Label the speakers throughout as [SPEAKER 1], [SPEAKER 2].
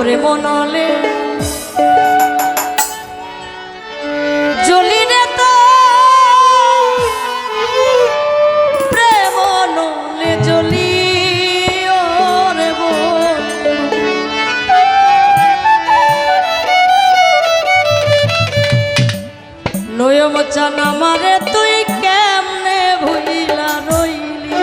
[SPEAKER 1] প্রেম নলে জ্বলি রে তো প্রেম নলে জ্বলি ওরে নয়ম চান আমারে তুই কেমনে ভুইলা রইলি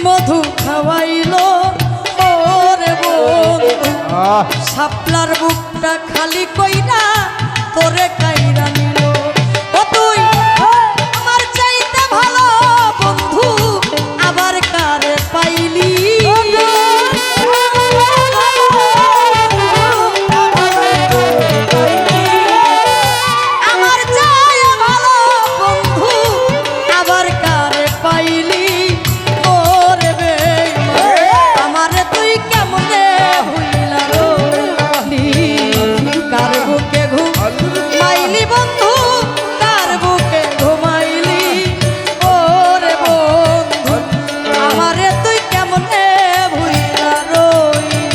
[SPEAKER 1] মধু খাওয়াইলো ওরে বন্ধু শাপলার বুকটা খালি কইরা তোরে কাইরা নিল ও তুই আমার চাইতে ভালো বন্ধু আবার কারে পাইলি আমার চাই ভালো বন্ধু আবার কারে পাইলি ওরে বেঈমান আমারে তুই কেমনে হইলা রইলি কার বুকে ঘুমাইলি বন্ধু কার বুকে ঘুমাইলি ওরে বন্ধু আমারে তুই কেমনে ভুইলা রইলি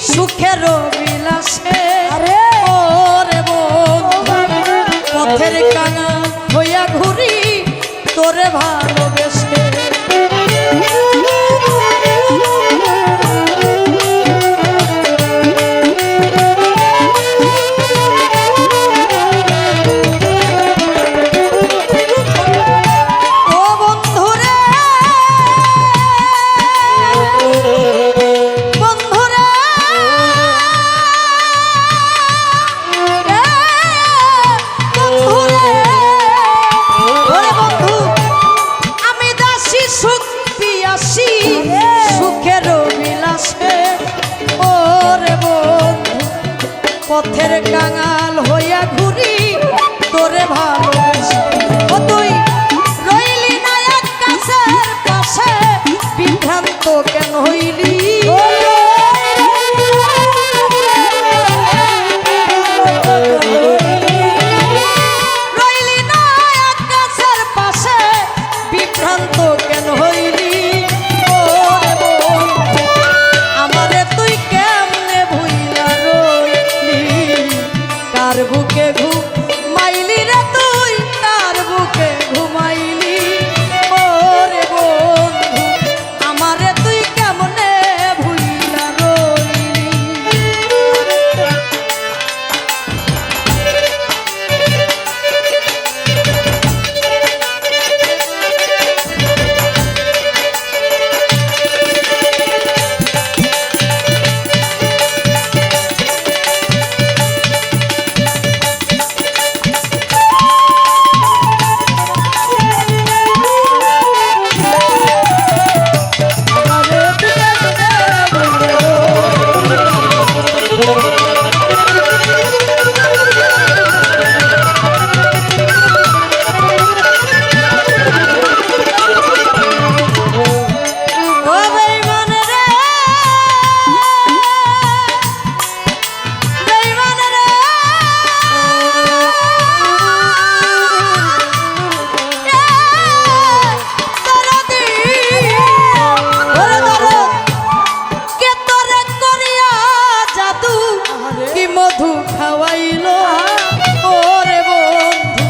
[SPEAKER 1] সুখের বিলাসে ওরে বন্ধু পথের কাঙা হইয়া ঘুরি তোরে ভালোবেসে পথের কাঙাল হইয়া ঘুরি তোরে ভালোবেসে ও তুই রইলি না এক গাছের পাশে বিভ্রান্ত কেন হইলি রইলি না এক গাছের পাশে বিভ্রান্ত কেন হইলি ওরে বন্ধু আমারে তুই কেমনে ভুইলা রইলি কার বুকে ঘুমাইলি রে তুই কার বুকে ঘুমাইলি ওরে বন্ধু আমারে তুই কেমনে ভুইলা রইলি মধু খাওয়াইলো ওরে বন্ধু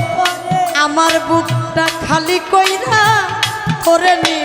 [SPEAKER 1] আমার বুকটা খালি কইরা তোরে নি